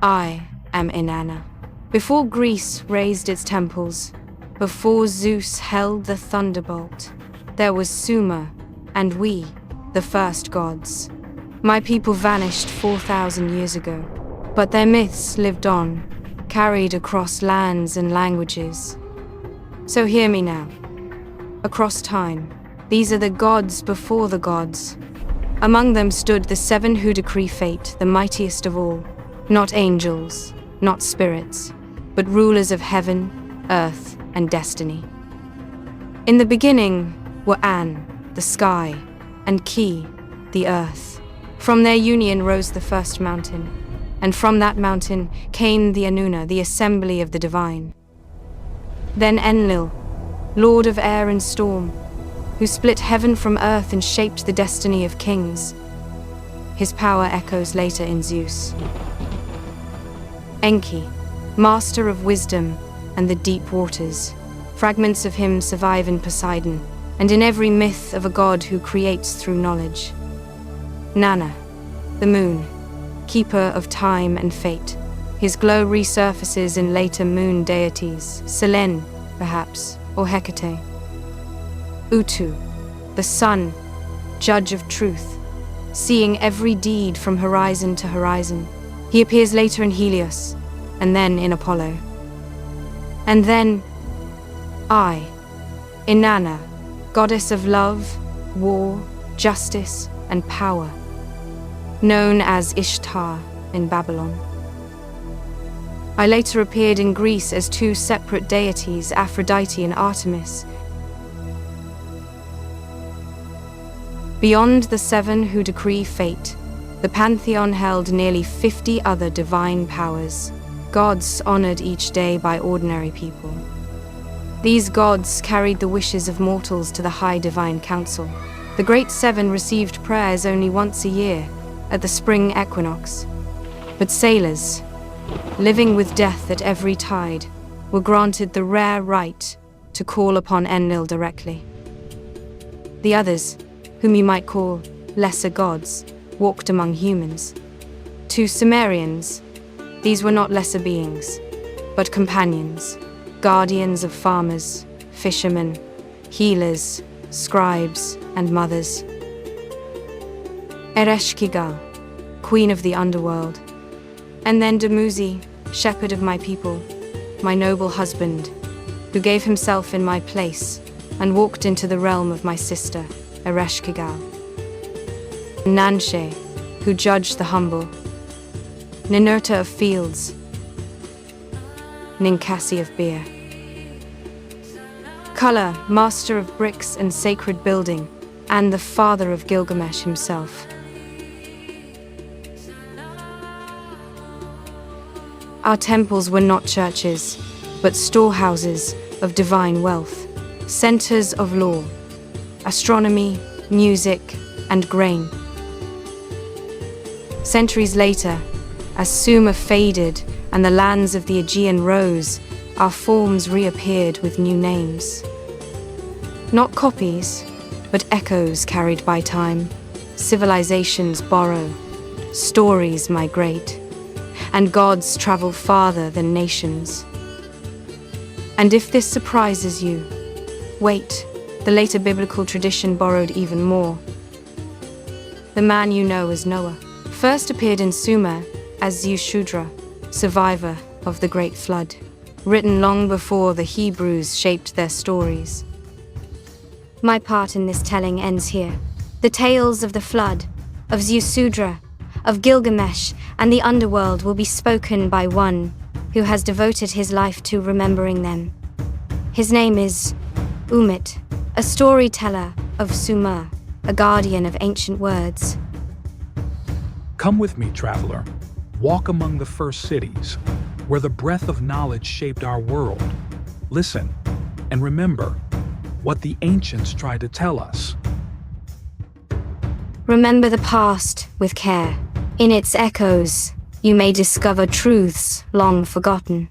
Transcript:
I am Inanna. Before Greece raised its temples, before Zeus held the thunderbolt, there was Sumer, and we, the first gods. My people vanished 4,000 years ago, but their myths lived on, carried across lands and languages. So hear me now. Across time, these are the gods before the gods. Among them stood the seven who decree fate, the mightiest of all, not angels, not spirits, but rulers of heaven, earth, and destiny. In the beginning were An, the sky, and Ki, the earth. From their union rose the first mountain, and from that mountain came the Anuna, the assembly of the divine. Then Enlil, lord of air and storm, who split heaven from earth and shaped the destiny of kings. His power echoes later in Zeus. Enki, master of wisdom and the deep waters. Fragments of him survive in Poseidon, and in every myth of a god who creates through knowledge. Nanna, the moon, keeper of time and fate. His glow resurfaces in later moon deities, Selene, perhaps, or Hecate. Utu, the sun, judge of truth, seeing every deed from horizon to horizon. He appears later in Helios, and then in Apollo. And then I, Inanna, goddess of love, war, justice, and power, known as Ishtar in Babylon. I later appeared in Greece as two separate deities, Aphrodite and Artemis. Beyond the seven who decree fate, the pantheon held nearly 50 other divine powers, gods honored each day by ordinary people. These gods carried the wishes of mortals to the high divine council. The Great Seven received prayers only once a year, at the spring equinox. But sailors, living with death at every tide, were granted the rare right to call upon Enlil directly. The others, whom you might call lesser gods, walked among humans. To Sumerians, these were not lesser beings, but companions, guardians of farmers, fishermen, healers, scribes, and mothers. Ereshkigal, queen of the underworld, and then Dumuzi, shepherd of my people, my noble husband, who gave himself in my place and walked into the realm of my sister, Ereshkigal. Nanshe, who judged the humble, Ninurta of fields, Ninkasi of beer. Kala, master of bricks and sacred building, and the father of Gilgamesh himself. Our temples were not churches, but storehouses of divine wealth, centers of law, astronomy, music, and grain. Centuries later, as Sumer faded and the lands of the Aegean rose, our forms reappeared with new names. Not copies, but echoes carried by time. Civilizations borrow, stories migrate, and gods travel farther than nations. And if this surprises you, wait, the later biblical tradition borrowed even more. The man you know as Noah first appeared in Sumer as Shudra, survivor of the Great Flood, written long before the Hebrews shaped their stories. My part in this telling ends here. The tales of the flood, of Shudra, of Gilgamesh, and the underworld will be spoken by one who has devoted his life to remembering them. His name is Umit, a storyteller of Sumer, a guardian of ancient words. Come with me, traveler. Walk among the first cities, where the breath of knowledge shaped our world. Listen, and remember what the ancients tried to tell us. Remember the past with care. In its echoes, you may discover truths long forgotten.